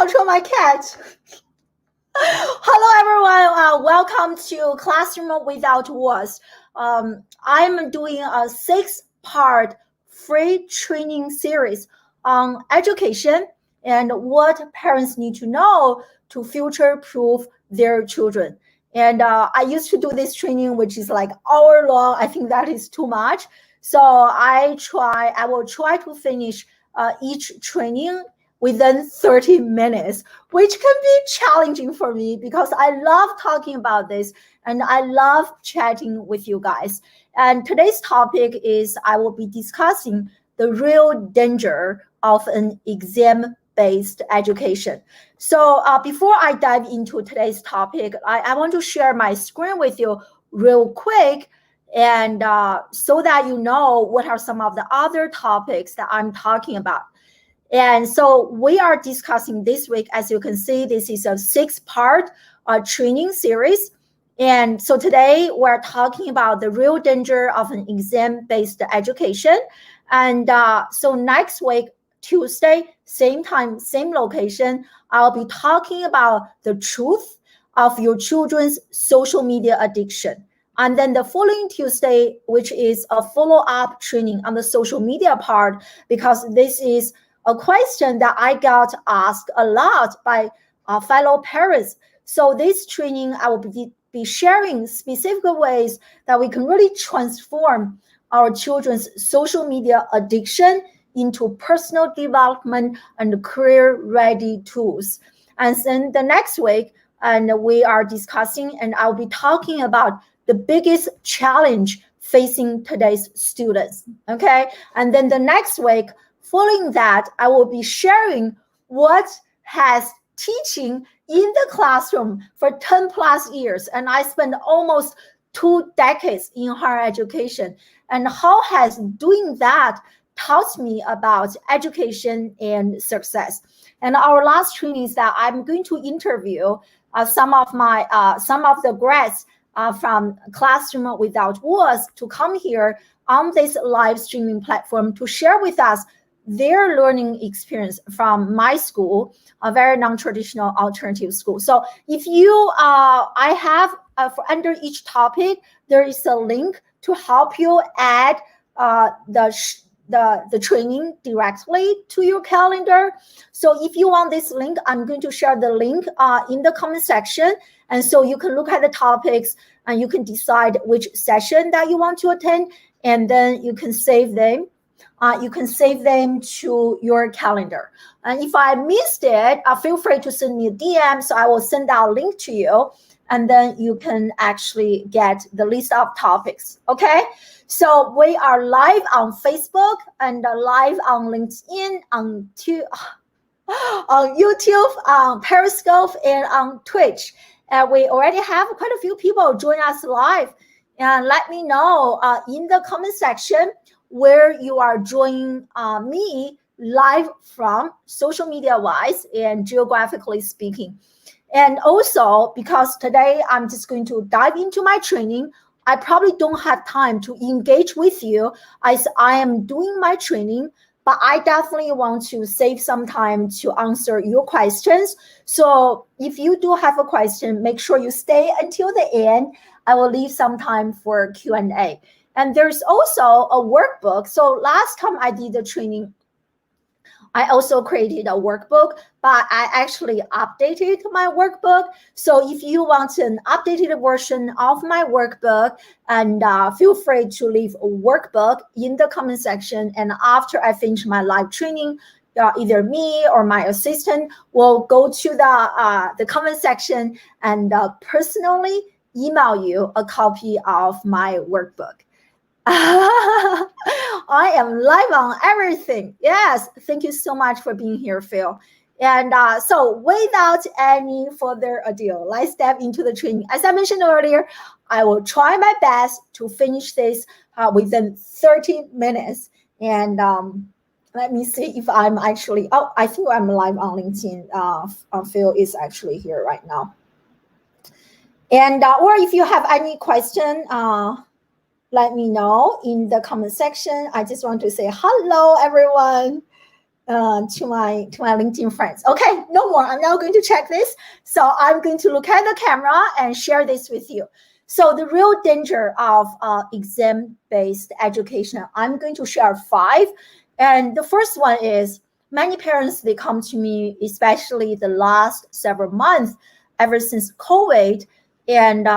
control my cat. Hello, everyone. Welcome to Classroom Without Walls. I'm doing a 6-part free training series on education and what parents need to know to future-proof their children. And I used to do this training, which is like hour long. I think that is too much. So I will try to finish each training within 30 minutes, which can be challenging for me because I love talking about this and I love chatting with you guys. And today's topic is I will be discussing the real danger of an exam-based education. So before I dive into today's topic, I want to share my screen with you real quick, and so that you know what are some of the other topics that I'm talking about. And so we are discussing this week, as you can see, this is a 6-part training series. And so today we're talking about the real danger of an exam-based education. And so next week, Tuesday, same time, same location, I'll be talking about the truth of your children's social media addiction. And then the following Tuesday, which is a follow-up training on the social media part, because this is a question that I got asked a lot by fellow parents. So this training, I will be sharing specific ways that we can really transform our children's social media addiction into personal development and career-ready tools. And then the next week, and we are discussing, and I'll be talking about the biggest challenge facing today's students, okay? And then the next week, following that, I will be sharing what has teaching in the classroom for 10 plus years. And I spent almost 2 decades in higher education. And how has doing that taught me about education and success. And our last training is that I'm going to interview some of the grads from Classroom Without Walls to come here on this live streaming platform to share with us their learning experience from my school, a very non-traditional alternative school. So if you, I have for under each topic, there is a link to help you add the training directly to your calendar. So if you want this link, I'm going to share the link in the comment section. And so you can look at the topics and you can decide which session that you want to attend, and then you can save them. You can save them to your calendar. And if I missed it, feel free to send me a DM. So I will send out a link to you, and then you can actually get the list of topics. Okay. So we are live on Facebook and live on LinkedIn, on YouTube, on Periscope, and on Twitch. And we already have quite a few people join us live. And let me know in the comment section where you are joining me live from, social media wise and geographically speaking. And also, because today I'm just going to dive into my training, I probably don't have time to engage with you as I am doing my training, but I definitely want to save some time to answer your questions. So if you do have a question, make sure you stay until the end. I will leave some time for Q&A. And there's also a workbook. So last time I did the training, I also created a workbook, but I actually updated my workbook. So if you want an updated version of my workbook, and feel free to leave a workbook in the comment section. And after I finish my live training, either me or my assistant will go to the comment section and personally email you a copy of my workbook. I am live on everything. Yes, thank you so much for being here, Phil. And so without any further ado, let's step into the training. As I mentioned earlier, I will try my best to finish this within 30 minutes. And let me see if I'm actually, I think I'm live on LinkedIn. Phil is actually here right now. And or if you have any question, let me know in the comment section. I just want to say hello, everyone. to my LinkedIn friends. Okay, no more. I'm now going to check this. So I'm going to look at the camera and share this with you. So the real danger of exam-based education, I'm going to share 5. And the first one is many parents, they come to me, especially the last several months, ever since COVID, and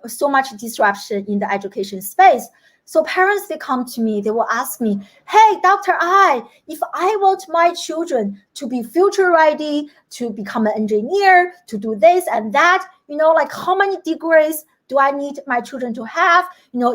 so much disruption in the education space. So parents, they come to me, they will ask me, hey, Dr. I, if I want my children to be future ready, to become an engineer, to do this and that, like how many degrees do I need my children to have,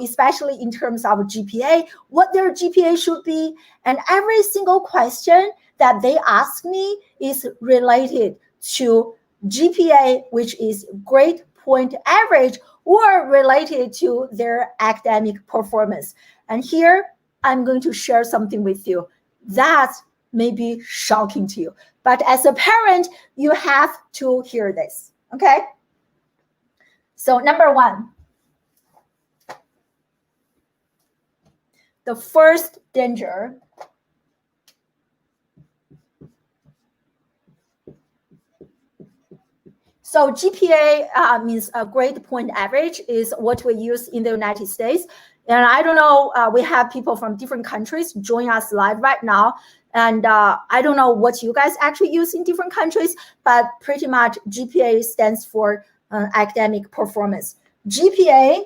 especially in terms of GPA, what their GPA should be. And every single question that they ask me is related to GPA, which is grade point average, or related to their academic performance. And here, I'm going to share something with you that may be shocking to you. But as a parent, you have to hear this, okay? So number 1, the first danger. So GPA means a grade point average is what we use in the United States. And I don't know, we have people from different countries join us live right now. And I don't know what you guys actually use in different countries, but pretty much GPA stands for academic performance. GPA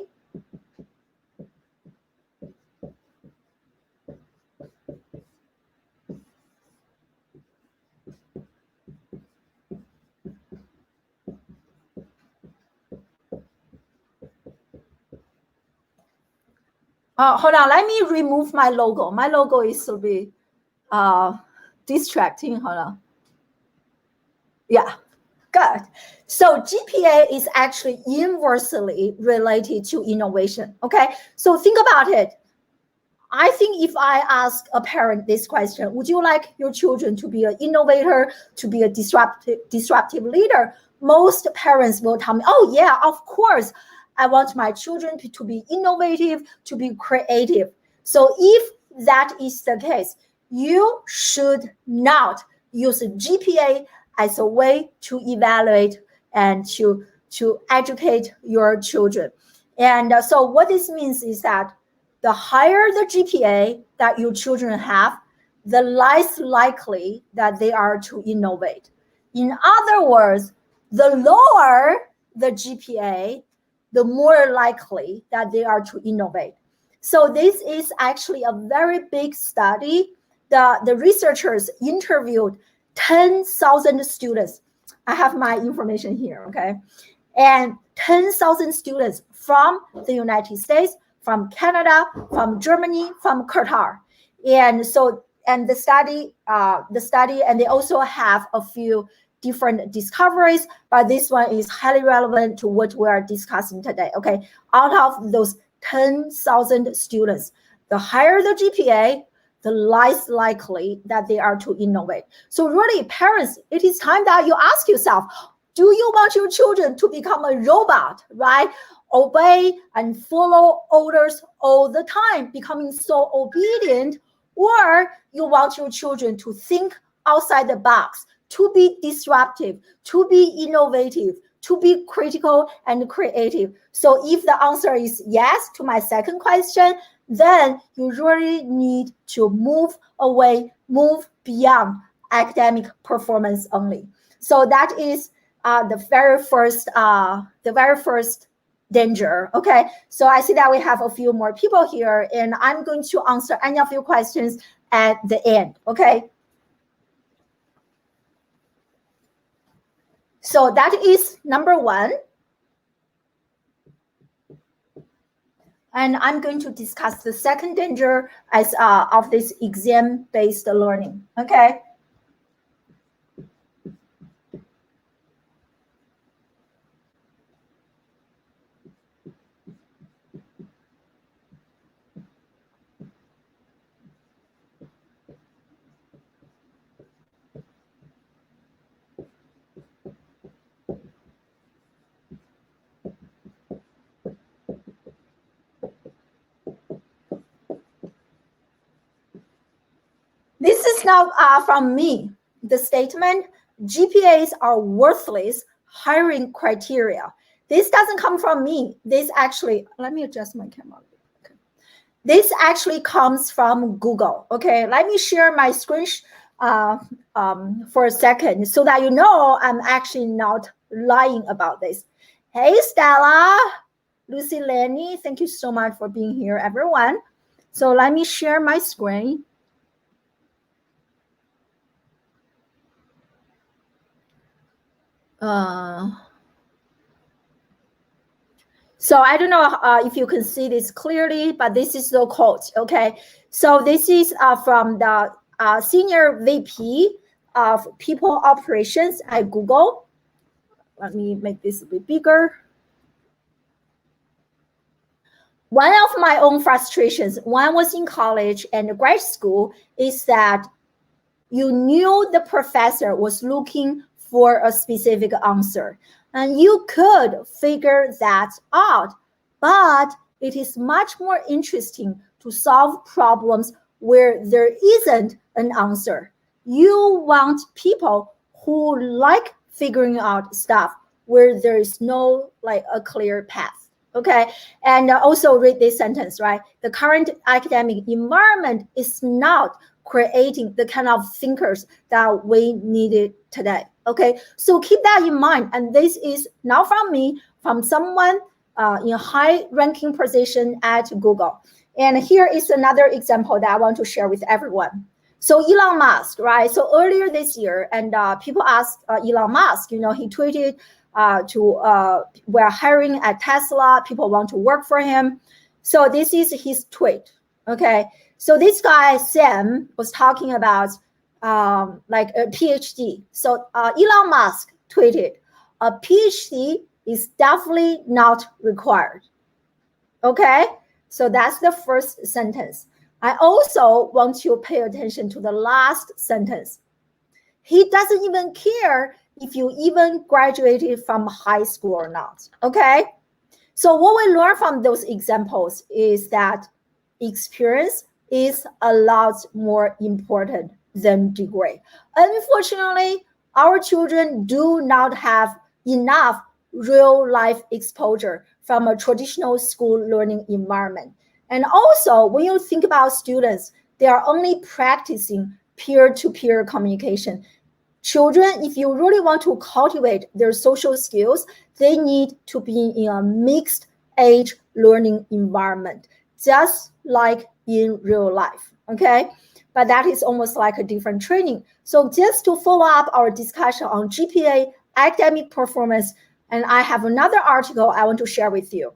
hold on, let me remove my logo. My logo is a bit distracting. Hold on. Yeah, good. So GPA is actually inversely related to innovation. Okay, so think about it. I think if I ask a parent this question, would you like your children to be an innovator, to be a disruptive leader? Most parents will tell me, oh yeah, of course. I want my children to be innovative, to be creative. So if that is the case, you should not use GPA as a way to evaluate and to educate your children. And so what this means is that the higher the GPA that your children have, the less likely that they are to innovate. In other words, the lower the GPA, the more likely that they are to innovate. So this is actually a very big study. The researchers interviewed 10,000 students. I have my information here, okay? And 10,000 students from the United States, from Canada, from Germany, from Qatar. And so, and the study, and they also have a few different discoveries, but this one is highly relevant to what we are discussing today, okay? Out of those 10,000 students, the higher the GPA, the less likely that they are to innovate. So really, parents, it is time that you ask yourself, do you want your children to become a robot, right? Obey and follow orders all the time, becoming so obedient, or you want your children to think outside the box, to be disruptive, to be innovative, to be critical and creative. So if the answer is yes to my second question, then you really need to move away, move beyond academic performance only. So that is the very first danger. Okay, so I see that we have a few more people here, and I'm going to answer any of your questions at the end. Okay, so that is number 1. And I'm going to discuss the second danger as of this exam-based learning. Okay. This is not from me. The statement, GPAs are worthless hiring criteria. This doesn't come from me. This actually, let me adjust my camera. Okay. This actually comes from Google. Okay, let me share my screen for a second so that you know I'm actually not lying about this. Hey, Stella, Lucy, Lenny, thank you so much for being here, everyone. So let me share my screen. So I don't know if you can see this clearly, but this is the quote, okay? So this is from the Senior VP of People Operations at Google. Let me make this a bit bigger. One of my own frustrations when I was in college and grad school is that you knew the professor was looking for a specific answer, and you could figure that out. But it is much more interesting to solve problems where there isn't an answer. You want people who like figuring out stuff where there is no like a clear path. Okay, and also read this sentence, right? The current academic environment is not creating the kind of thinkers that we needed today. Okay, so keep that in mind. And this is not from me, from someone in a high-ranking position at Google. And here is another example that I want to share with everyone. So Elon Musk, right? So earlier this year, and people asked Elon Musk, you know, he tweeted we're hiring at Tesla. People want to work for him. So this is his tweet. Okay. So this guy, Sam, was talking about like a PhD. So Elon Musk tweeted, a PhD is definitely not required. Okay. So that's the first sentence. I also want you to pay attention to the last sentence. He doesn't even care if you even graduated from high school or not, okay? So what we learn from those examples is that experience is a lot more important than degree. Unfortunately, our children do not have enough real life exposure from a traditional school learning environment. And also, when you think about students, they are only practicing peer-to-peer communication. Children, if you really want to cultivate their social skills, they need to be in a mixed age learning environment, just like in real life, okay? But that is almost like a different training. So just to follow up our discussion on GPA, academic performance, and I have another article I want to share with you.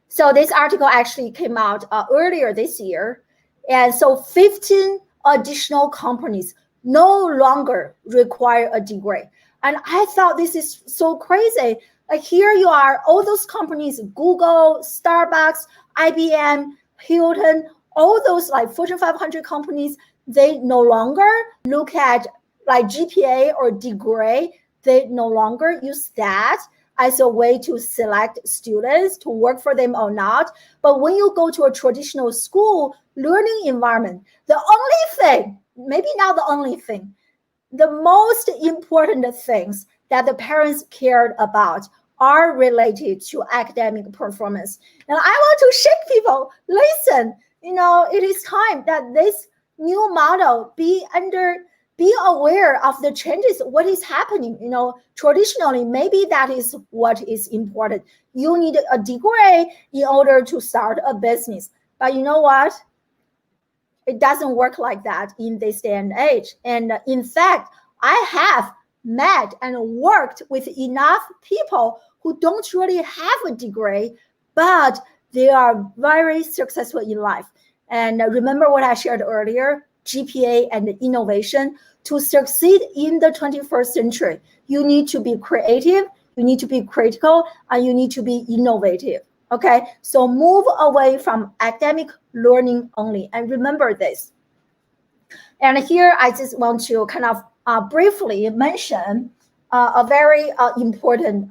So this article actually came out earlier this year. And so 15 additional companies no longer require a degree. And I thought this is so crazy. Like here you are, all those companies, Google, Starbucks, IBM, Hilton, all those like Fortune 500 companies, they no longer look at like GPA or degree. They no longer use that as a way to select students to work for them or not. But when you go to a traditional school learning environment, the only thing, maybe not the only thing, the most important things that the parents cared about are related to academic performance. And I want to shake people, listen, you know, it is time that this new model be aware of the changes, what is happening. You know, traditionally, maybe that is what is important. You need a degree in order to start a business. But you know what? It doesn't work like that in this day and age. And in fact, I have met and worked with enough people who don't really have a degree, but they are very successful in life. And remember what I shared earlier, GPA and innovation. To succeed in the 21st century, you need to be creative, you need to be critical, and you need to be innovative. Okay, so move away from academic learning only. And remember this. And here I just want to kind of briefly mention a very important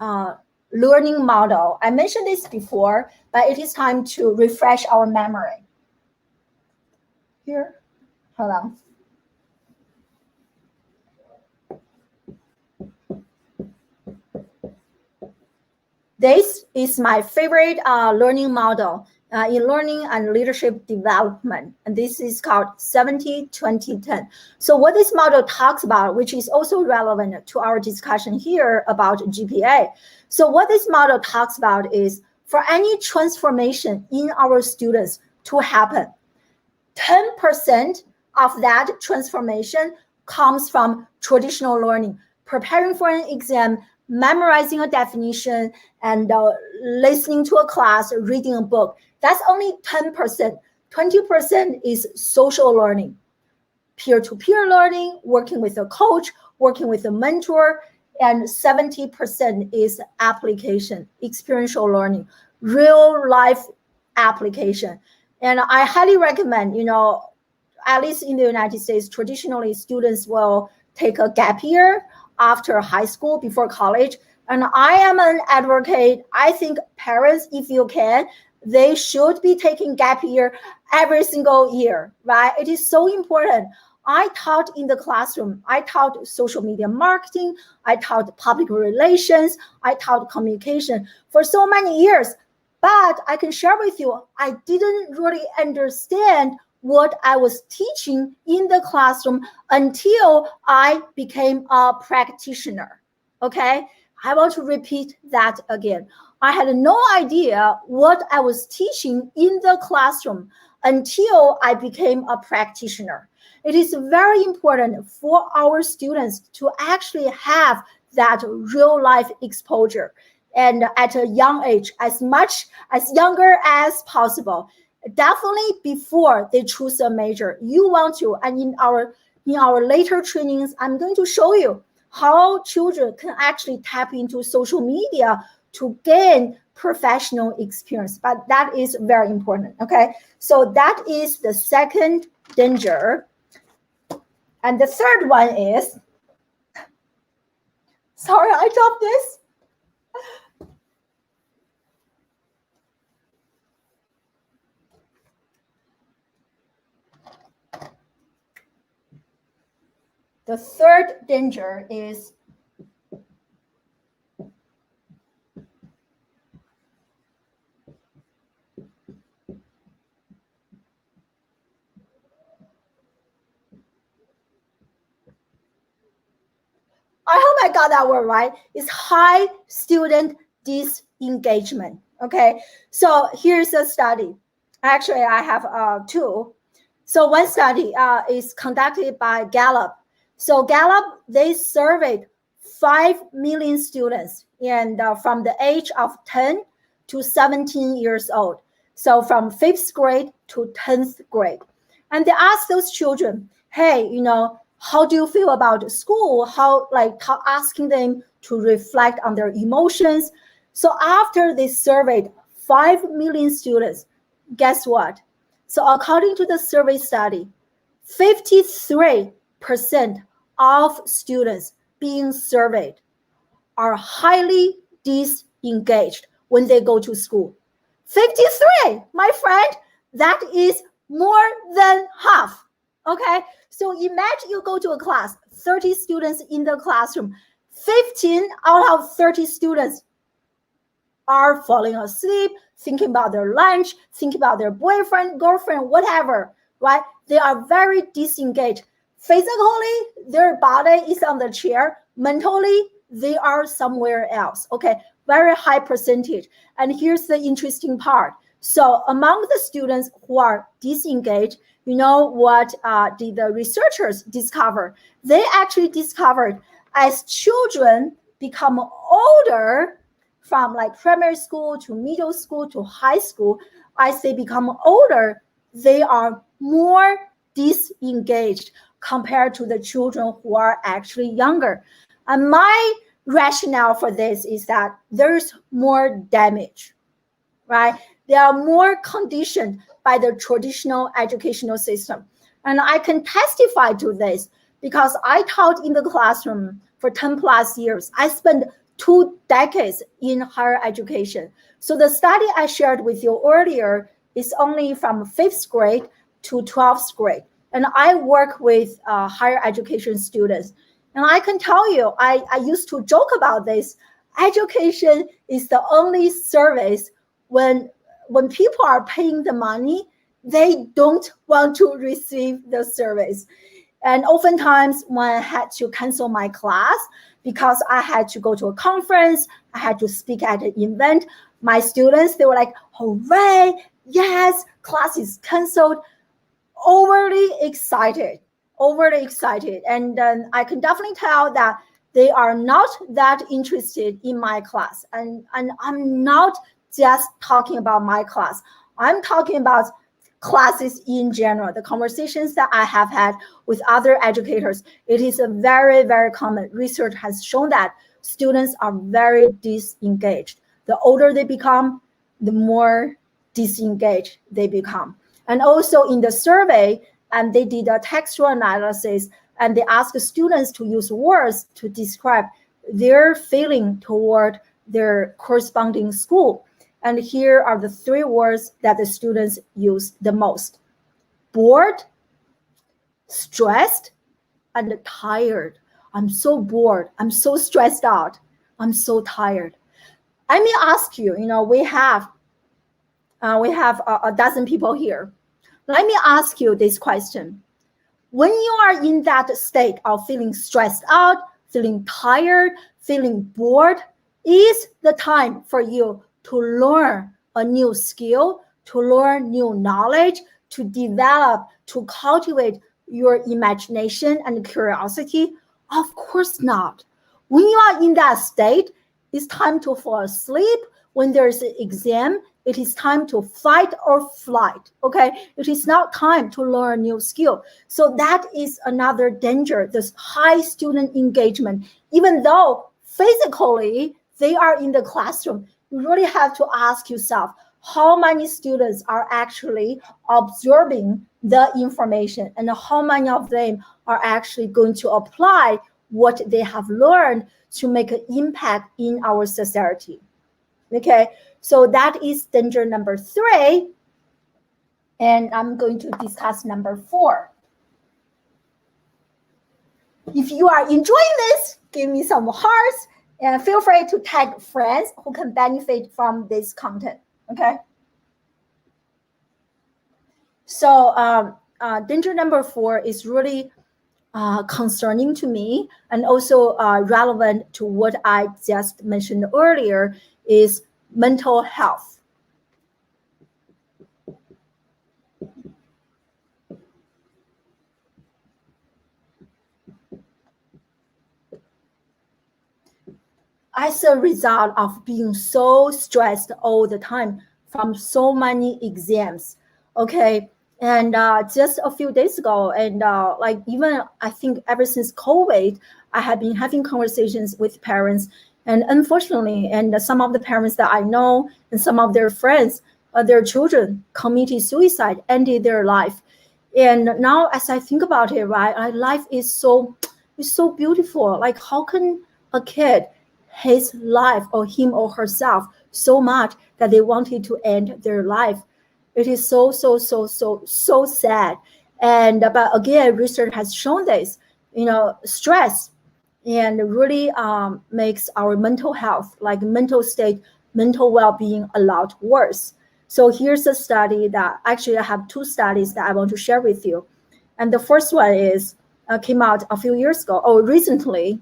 learning model. I mentioned this before, but it is time to refresh our memory. Here, Hold on. This is my favorite learning model in learning and leadership development. And this is called 70-20-10. So what this model talks about, which is also relevant to our discussion here about GPA. So what this model talks about is for any transformation in our students to happen, 10% of that transformation comes from traditional learning, preparing for an exam, memorizing a definition, and listening to a class, reading a book. That's only 10%. 20% is social learning, peer-to-peer learning, working with a coach, working with a mentor, and 70% is application, experiential learning, real life application. And I highly recommend, at least in the United States, traditionally students will take a gap year after high school, before college. And I am an advocate. I think parents, if you can, they should be taking gap year every single year, right? It is so important. I taught in the classroom. I taught social media marketing. I taught public relations. I taught communication for so many years. But I can share with you, I didn't really understand what I was teaching in the classroom until I became a practitioner, okay? I want to repeat that again. I had no idea what I was teaching in the classroom until I became a practitioner. It is very important for our students to actually have that real life exposure, and at a young age, as much as younger as possible. Definitely before they choose a major, you want to, and in our later trainings, I'm going to show you how children can actually tap into social media to gain professional experience. But that is very important, okay? So that is the second danger. And the third one is, sorry, I dropped this. The third danger is I hope I got that word right. It's high student disengagement. Okay, so here's a study. Actually, I have two. So one study is conducted by Gallup. So Gallup, they surveyed 5 million students and from the age of 10 to 17 years old. So from 5th grade to 10th grade. And they asked those children, hey, how do you feel about school? Asking them to reflect on their emotions. So after they surveyed 5 million students, guess what? So according to the survey study, 53% of students being surveyed are highly disengaged when they go to school. 53, my friend, that is more than half. Okay, so imagine you go to a class, 30 students in the classroom, 15 out of 30 students are falling asleep, thinking about their lunch, thinking about their boyfriend, girlfriend, whatever, right? They are very disengaged. Physically, their body is on the chair. Mentally, they are somewhere else. Okay, very high percentage. And here's the interesting part. So among the students who are disengaged, you know what the researchers discovered? They actually discovered as children become older, from like primary school to middle school to high school, as they become older, they are more disengaged compared to the children who are actually younger. And my rationale for this is that there's more damage, right? They are more conditioned by the traditional educational system. And I can testify to this because I taught in the classroom for 10 plus years. I spent 2 decades in higher education. So the study I shared with you earlier is only from 5th grade to 12th grade. and I work with higher education students. And I can tell you, I used to joke about this. Education is the only service when people are paying the money, they don't want to receive the service. And oftentimes when I had to cancel my class because I had to go to a conference, I had to speak at an event, my students, they were like, hooray, yes, class is canceled, overly excited. And then I can definitely tell that they are not that interested in my class. And I'm not just talking about my class. I'm talking about classes in general, the conversations that I have had with other educators. It is a very, very common. Research has shown that students are very disengaged. The older they become, the more disengaged they become. And also in the survey, and they did a textual analysis, and they asked the students to use words to describe their feeling toward their corresponding school. And here are the 3 words that the students use the most: bored, stressed, and tired. I'm so bored. I'm so stressed out. I'm so tired. Let me ask you, we have a dozen people here. Let me ask you this question. When you are in that state of feeling stressed out, feeling tired, feeling bored, is the time for you to learn a new skill, to learn new knowledge, to develop, to cultivate your imagination and curiosity? Of course not. When you are in that state, it's time to fall asleep. When there's an exam, it is time to fight or flight, okay? It is not time to learn a new skill. So that is another danger, this high student engagement. Even though physically they are in the classroom, you really have to ask yourself, how many students are actually observing the information and how many of them are actually going to apply what they have learned to make an impact in our society. Okay, so that is danger number 3. And I'm going to discuss number 4. If you are enjoying this, give me some hearts and feel free to tag friends who can benefit from this content. Okay. So danger number 4 is really concerning to me and also relevant to what I just mentioned earlier, is mental health. As a result of being so stressed all the time from so many exams, okay, and just a few days ago, and like even I think ever since COVID, I have been having conversations with parents, and unfortunately, and some of the parents that I know and some of their friends, their children committed suicide, ended their life. And now as I think about it, right, life is so beautiful. Like, how can a kid his life or him or herself so much that they wanted to end their life? It is so sad. And but again, research has shown this, stress and really makes our mental health, like mental state, mental well-being, a lot worse. So here's a study that actually I have 2 studies that I want to share with you. And the first one is came out a few years ago, recently.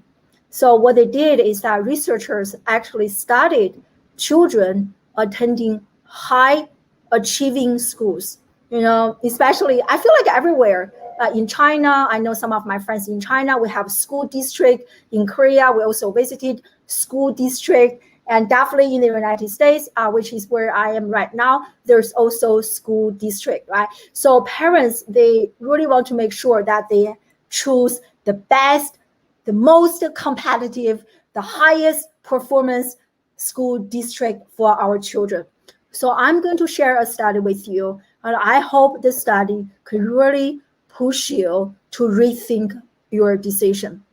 So what they did is that researchers actually studied children attending high achieving schools, especially I feel like everywhere. In China, I know some of my friends in China, we have school district. In Korea, we also visited school district. And definitely in the United States, which is where I am right now, there's also school district, right? So parents, they really want to make sure that they choose the best, the most competitive, the highest performance school district for our children. So I'm going to share a study with you, and I hope this study could really push you to rethink your decision.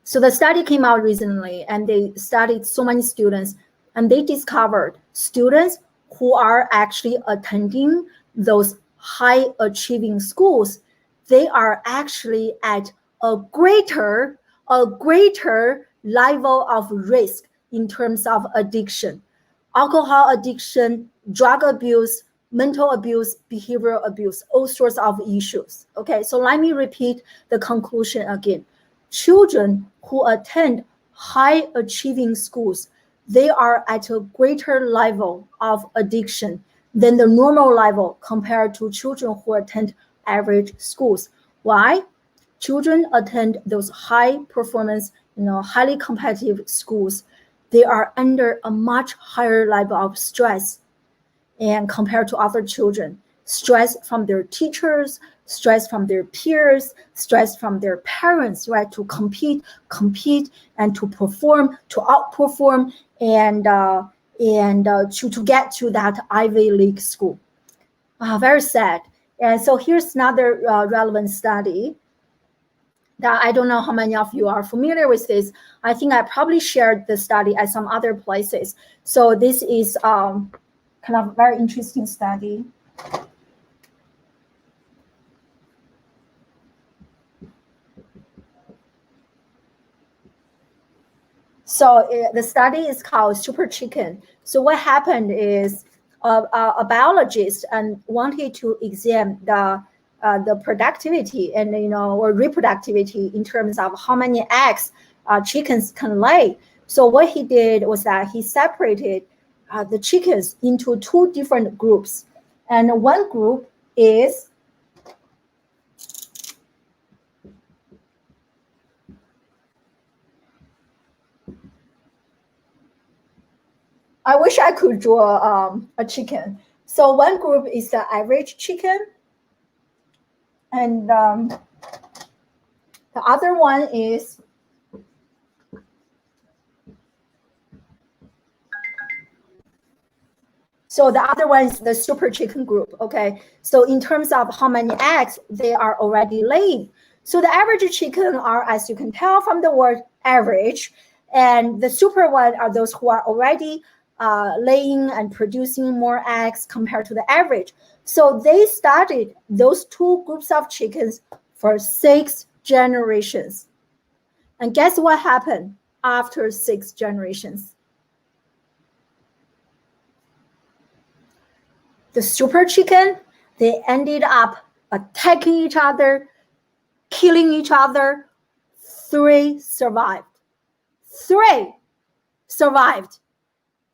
So the study came out recently, and they studied so many students, and they discovered students who are actually attending those high achieving schools, they are actually at a greater level of risk in terms of addiction, alcohol addiction, drug abuse, mental abuse, behavioral abuse, all sorts of issues. Okay, so let me repeat the conclusion again. Children who attend high achieving schools, they are at a greater level of addiction than the normal level compared to children who attend average schools. Why? Children attend those high performance, highly competitive schools. They are under a much higher level of stress and compared to other children. Stress from their teachers, stress from their peers, stress from their parents, right? To compete, and to perform, to outperform, and to get to that Ivy League school. Very sad. And so here's another relevant study that I don't know how many of you are familiar with this. I think I probably shared the study at some other places. So this is kind of very interesting study. So the study is called Super Chicken. So what happened is a biologist wanted to examine the productivity and or reproductivity in terms of how many eggs chickens can lay. So what he did was that he separated the chickens into two different groups, and one group is I wish I could draw a chicken. So one group is the average chicken, and the other one is the super chicken group. Okay, so in terms of how many eggs they are already laying, so the average chicken are, as you can tell from the word average, and the super one are those who are already laying and producing more eggs compared to the average. So they studied those two groups of chickens for 6 generations. And guess what happened after 6 generations? The super chicken, they ended up attacking each other, killing each other. 3 survived. 3 survived.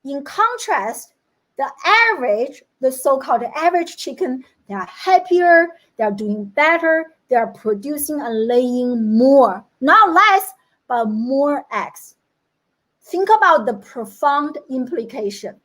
In contrast, the so-called average chicken, they are happier, they are doing better, they are producing and laying more, not less, but more eggs. Think about the profound implication,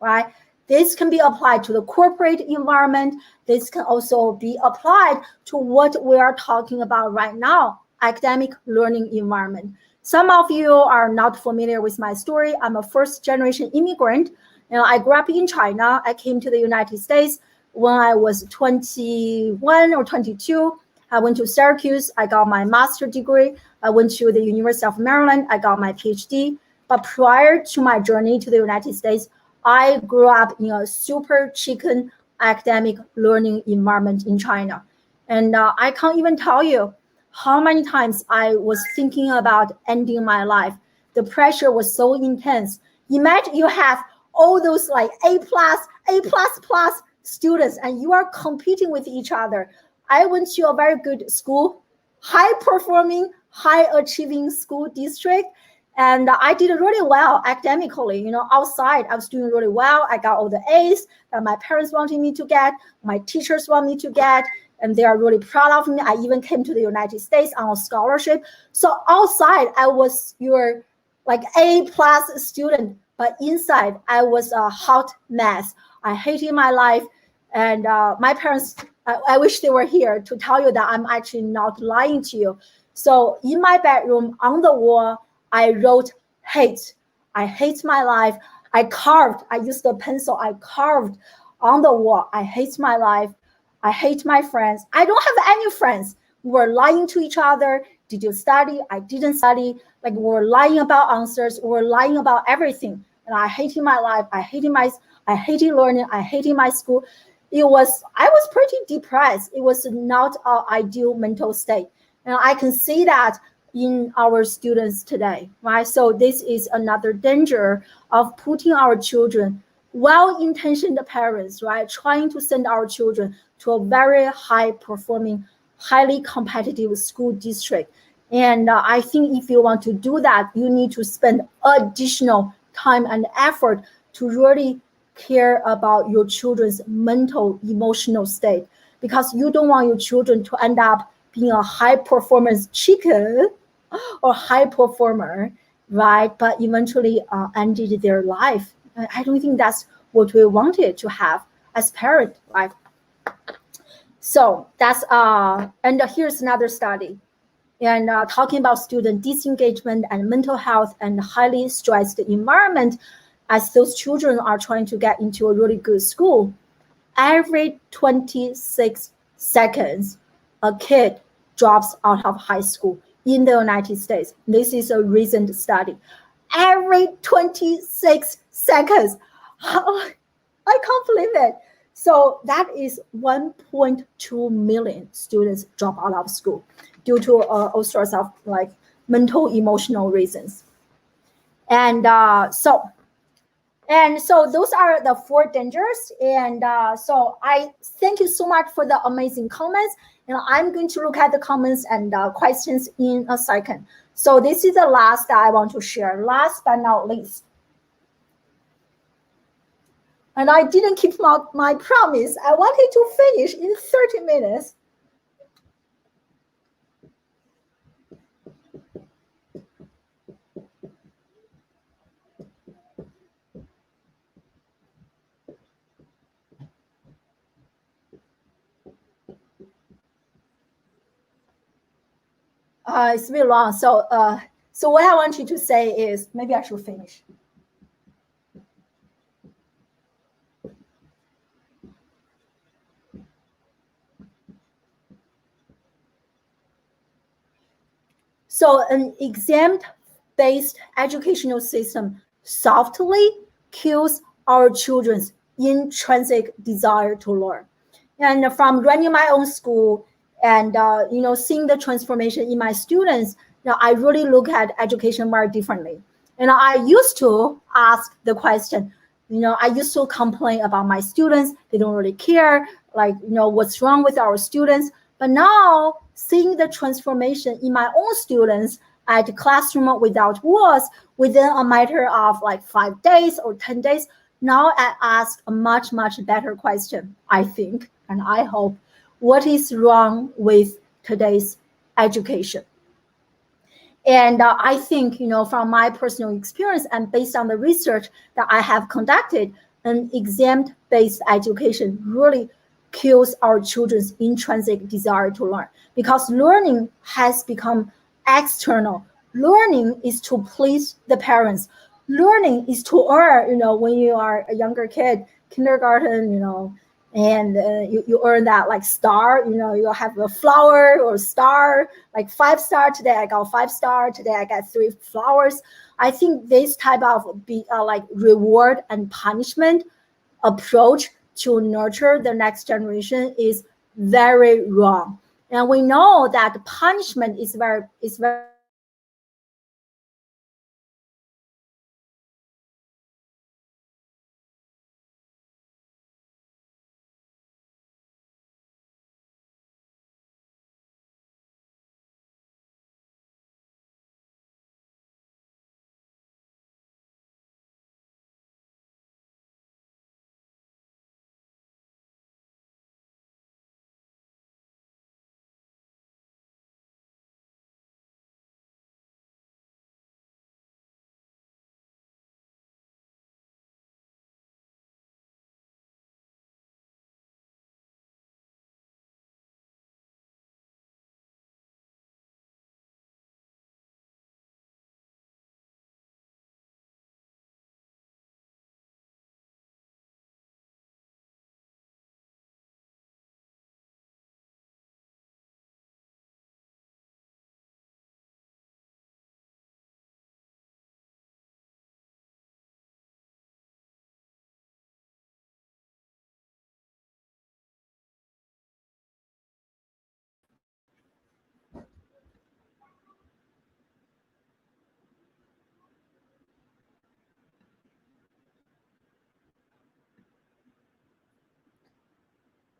right? This can be applied to the corporate environment. This can also be applied to what we are talking about right now, academic learning environment. Some of you are not familiar with my story. I'm a first-generation immigrant. I grew up in China. I came to the United States when I was 21 or 22. I went to Syracuse. I got my master's degree. I went to the University of Maryland. I got my PhD. But prior to my journey to the United States, I grew up in a super chicken academic learning environment in China. And I can't even tell you how many times I was thinking about ending my life. The pressure was so intense. Imagine you have all those like A+, A++ students, and you are competing with each other. I went to a very good school, high-performing, high-achieving school district, and I did really well academically. Outside, I was doing really well. I got all the A's that my parents wanted me to get, my teachers want me to get, and they are really proud of me. I even came to the United States on a scholarship. So outside, I was your like A+ student, but inside, I was a hot mess. I hated my life, and my parents, I wish they were here to tell you that I'm actually not lying to you. So in my bedroom, on the wall, I wrote hate. I hate my life. I used a pencil, I carved on the wall. I hate my life. I hate my friends. I don't have any friends. We were lying to each other. Did you study? I didn't study. Like we were lying about answers. We were lying about everything. And I hated my life. I hated learning. I hated my school. I was pretty depressed. It was not an ideal mental state. And I can see that in our students today, right? So this is another danger of putting our children, well-intentioned parents, right, trying to send our children to a very high-performing, highly competitive school district. And I think if you want to do that, you need to spend additional time and effort to really care about your children's mental, emotional state, because you don't want your children to end up being a high performance chicken or high performer, right? But eventually ended their life. I don't think that's what we wanted to have as parents, right? So that's and here's another study, and talking about student disengagement and mental health and highly stressed environment as those children are trying to get into a really good school. Every 26 seconds, a kid drops out of high school in the United States. This is a recent study. Every 26 seconds. I can't believe it. So that is 1.2 million students drop out of school due to all sorts of like mental, emotional reasons. And so those are the 4 dangers. And so I thank you so much for the amazing comments. And I'm going to look at the comments and questions in a second. So this is the last that I want to share, last but not least. And I didn't keep my promise. I wanted to finish in 30 minutes. It's been long. So what I want you to say is, maybe I should finish. So an exam-based educational system softly kills our children's intrinsic desire to learn. And from running my own school and seeing the transformation in my students, I really look at education very differently. And I used to ask the question, I used to complain about my students. They don't really care, like, what's wrong with our students. But now seeing the transformation in my own students at Classroom Without Walls within a matter of like 5 days or 10 days, now I ask a much, much better question, I think, and I hope. What is wrong with today's education? And I think, from my personal experience and based on the research that I have conducted, an exam-based education really kills our children's intrinsic desire to learn, because learning has become external. Learning is to please the parents. Learning is to earn, when you are a younger kid, kindergarten, and you earn that like star, you'll have a flower or star, like 5-star. Today I got 5-star. Today I got 3 flowers. I think this type of like reward and punishment approach to nurture the next generation is very wrong. And we know that punishment is very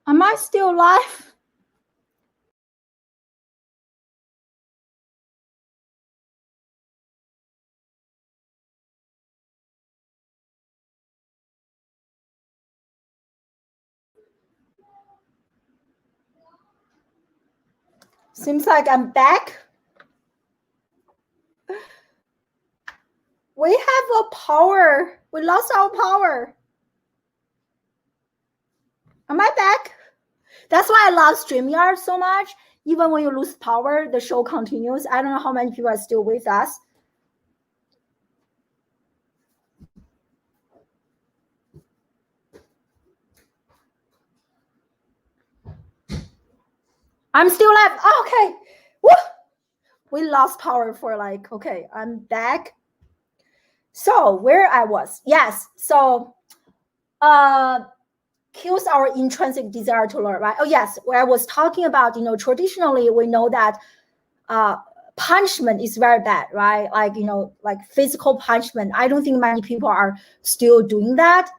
Am I still live? Seems like I'm back. We have a power. We lost our power. Am I back? That's why I love StreamYard so much. Even when you lose power, the show continues. I don't know how many people are still with us. I'm still live. Oh, okay. Woo! We lost power for like, okay, I'm back. So where I was. Yes. So kills our intrinsic desire to learn, right? Oh, yes. Where I was talking about, traditionally we know that punishment is very bad, right? Like, like physical punishment. I don't think many people are still doing that.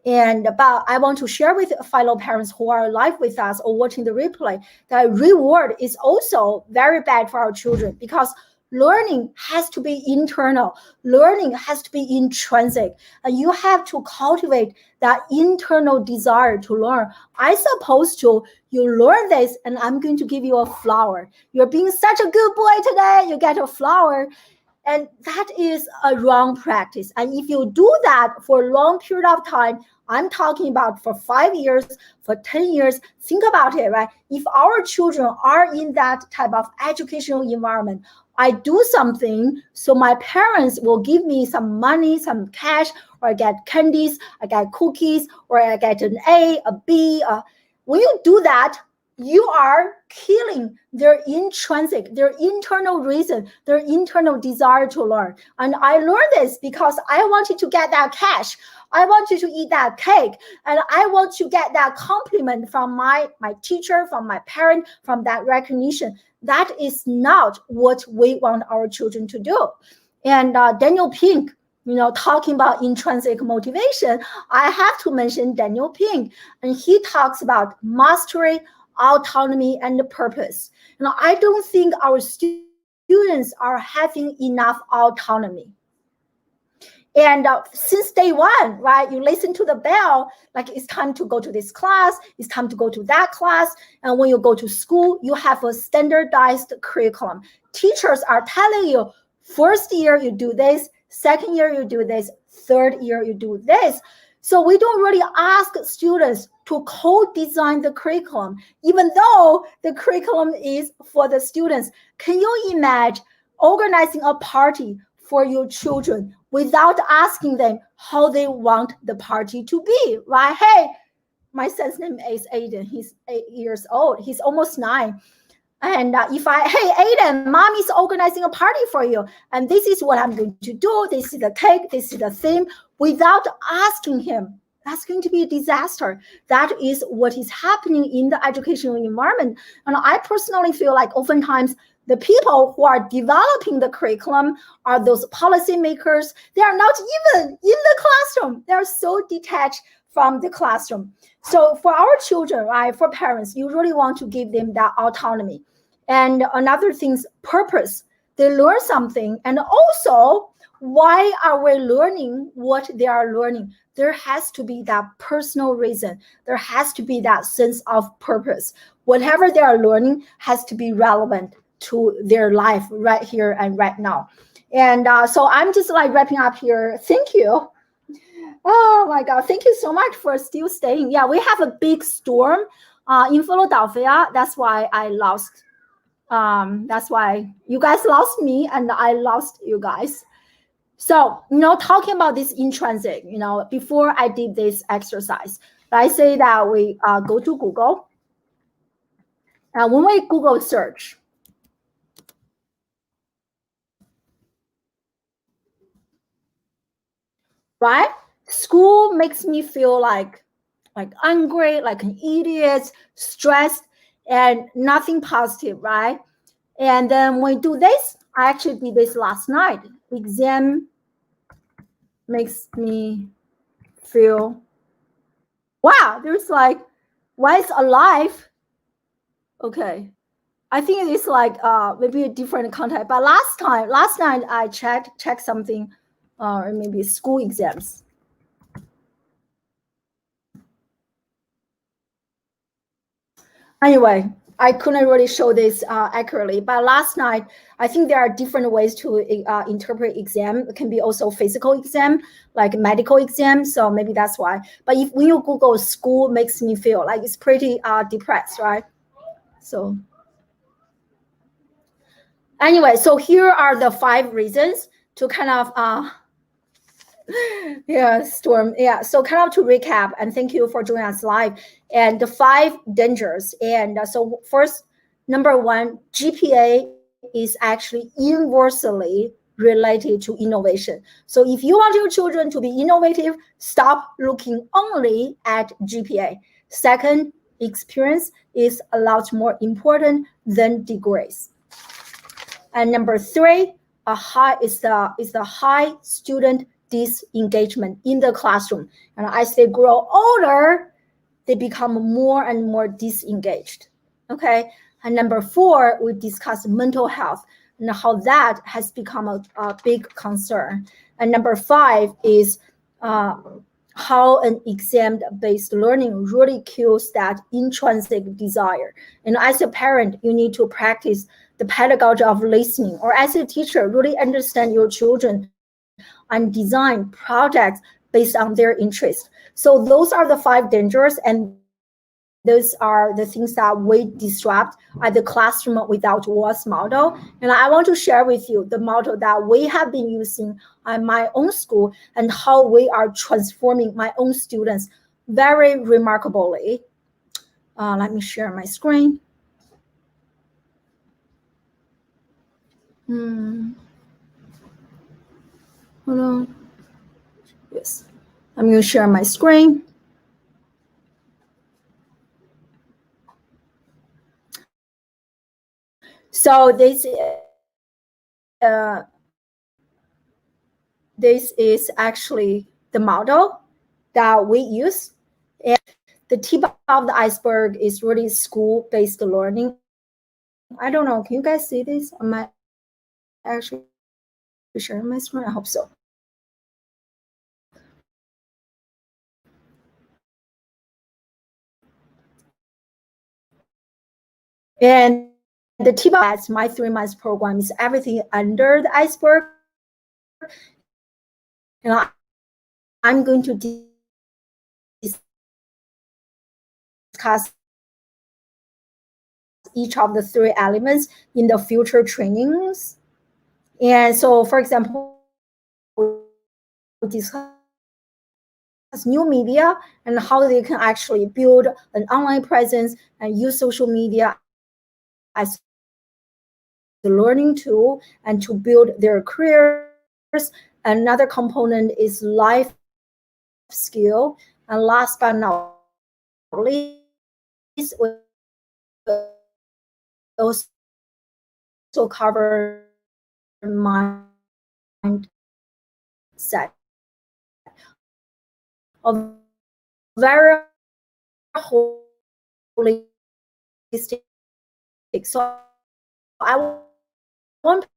But I want to share with fellow parents who are live with us or watching the replay that reward is also very bad for our children, because learning has to be internal. Learning has to be intrinsic. And you have to cultivate that internal desire to learn. As opposed to you learn this and I'm going to give you a flower. You're being such a good boy today, you get a flower. And that is a wrong practice. And if you do that for a long period of time, I'm talking about for 5 years, for 10 years, think about it, right? If our children are in that type of educational environment, I do something, so my parents will give me some money, some cash, or I get candies, I get cookies, or I get an A, a B. When you do that, you are killing their intrinsic, their internal reason, their internal desire to learn. And I learned this because I wanted to get that cash. I wanted to eat that cake. And I want to get that compliment from my teacher, from my parent, from that recognition. That is not what we want our children to do. And Daniel Pink, talking about intrinsic motivation, I have to mention Daniel Pink. And he talks about mastery, autonomy, and purpose. I don't think our students are having enough autonomy. And since day one, right, you listen to the bell, like it's time to go to this class, it's time to go to that class. And when you go to school, you have a standardized curriculum. Teachers are telling you, first year you do this, second year you do this, third year you do this. So we don't really ask students to co-design the curriculum, even though the curriculum is for the students. Can you imagine organizing a party for your children without asking them how they want the party to be, right? Hey, my son's name is Aiden. He's 8 years old. He's almost 9. And hey, Aiden, mommy's organizing a party for you. And this is what I'm going to do. This is the cake. This is the theme. Without asking him, that's going to be a disaster. That is what is happening in the educational environment. And I personally feel like oftentimes the people who are developing the curriculum are those policymakers. They are not even in the classroom. They are so detached from the classroom. So for our children, right, for parents, you really want to give them that autonomy. And another thing's purpose. They learn something. And also, why are we learning what they are learning? There has to be that personal reason. There has to be that sense of purpose. Whatever they are learning has to be relevant to their life right here and right now. And so I'm just like wrapping up here. Thank you. Oh my God, thank you so much for still staying. Yeah, we have a big storm in Philadelphia. That's why I lost. That's why you guys lost me and I lost you guys. So, talking about this intrinsic, before I did this exercise, I say that we go to Google. And when we Google search, right? School makes me feel like angry, like an idiot, stressed, and nothing positive, right? And then when we do this, I actually did this last night. Exam makes me feel, wow, there's like Why is alive? Okay. I think it's like maybe a different content. But last night I checked something, or maybe school exams. Anyway, I couldn't really show this accurately. But last night, I think there are different ways to interpret exam. It can be also physical exam, like medical exam. So maybe that's why. But if when you Google school, makes me feel like it's pretty depressed, right? So anyway, so here are the 5 reasons to kind of yeah, Storm. Yeah, so kind of to recap, and thank you for joining us live. And the 5 dangers. And so first, number 1, GPA is actually inversely related to innovation. So if you want your children to be innovative, stop looking only at GPA. Second, experience is a lot more important than degrees. And number 3, a high is the high student disengagement in the classroom. And as they grow older, they become more and more disengaged. Okay. And number 4, we discuss mental health and how that has become a big concern. And number 5 is how an exam-based learning really kills that intrinsic desire. And as a parent, you need to practice the pedagogy of listening, or as a teacher, really understand your children and design projects based on their interest. So those are the 5 dangers, and those are the things that we disrupt at the classroom without walls model. And I want to share with you the model that we have been using at my own school and how we are transforming my own students very remarkably. Let me share my screen. Hold on. Yes, I'm going to share my screen. So this is actually the model that we use. And the tip of the iceberg is really school-based learning. I don't know. Can you guys see this? Am I actually sharing my screen? I hope so. And the tip of my 3 months program is everything under the iceberg. And I'm going to discuss each of the 3 elements in the future trainings. And so, for example, we discuss new media and how they can actually build an online presence and use social media as the learning tool and to build their careers. Another component is life skill. And last but not least, we also cover mindset. A very holistic. So I want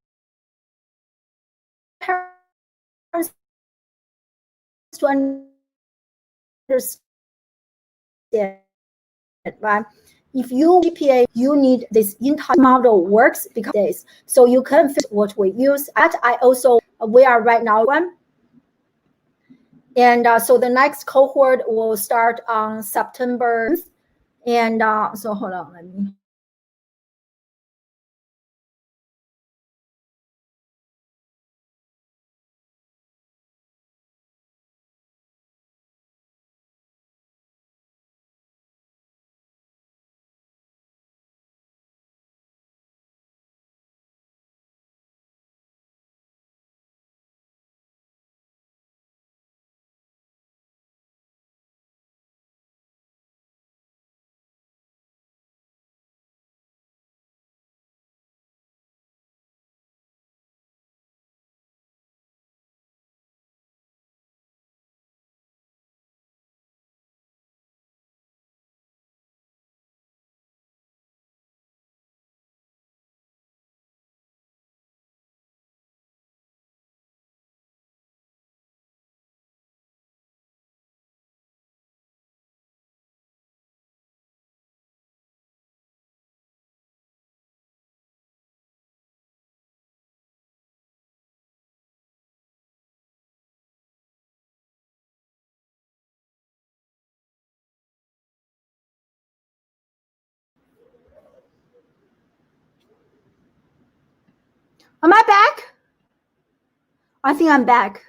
parents to understand, right? If you GPA, you need this entire model works because this. So you can fix what we use. At I also we are right now one. And so the next cohort will start on September. And so hold on, let me. Am I back? I think I'm back.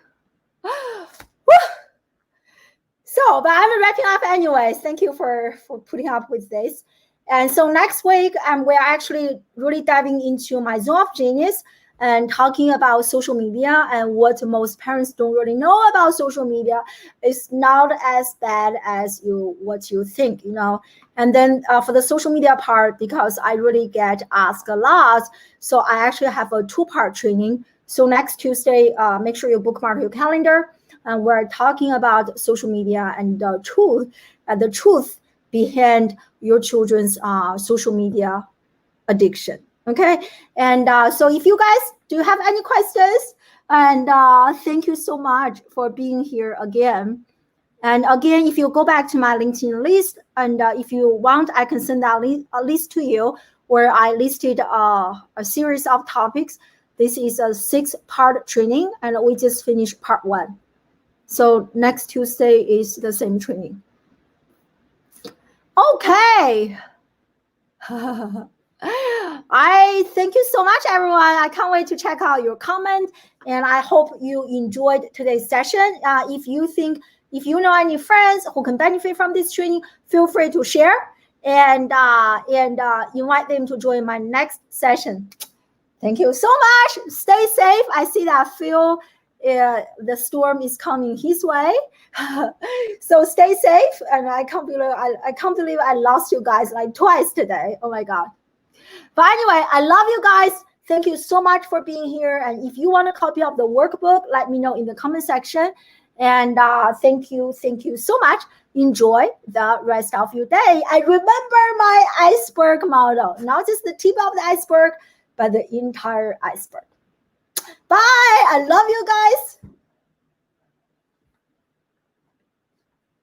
So, but I'm wrapping up anyways. Thank you for putting up with this. And so next week, we're actually really diving into my zone of genius and talking about social media and what most parents don't really know about social media. It's not as bad as what you think, you know. And then for the social media part, because I really get asked a lot, so I actually have a 2-part training. So next Tuesday, make sure you bookmark your calendar. And we're talking about social media and the truth behind your children's social media addiction. Okay, and so if you guys do have any questions, and thank you so much for being here again. And again, if you go back to my LinkedIn list, and if you want, I can send that list to you where I listed a series of topics. This is a 6-part training, and we just finished part 1. So next Tuesday is the same training. Okay. I thank you so much, everyone. I can't wait to check out your comment, and I hope you enjoyed today's session. If you know any friends who can benefit from this training, feel free to share and invite them to join my next session. Thank you so much. Stay safe. I see that Phil, the storm is coming his way. So stay safe. And I can't believe I lost you guys like twice today. Oh my God. But anyway, I love you guys. Thank you so much for being here. And if you want a copy of the workbook, let me know in the comment section. And thank you so much. Enjoy the rest of your day. I remember my iceberg model, not just the tip of the iceberg, but the entire iceberg. Bye. I love you guys.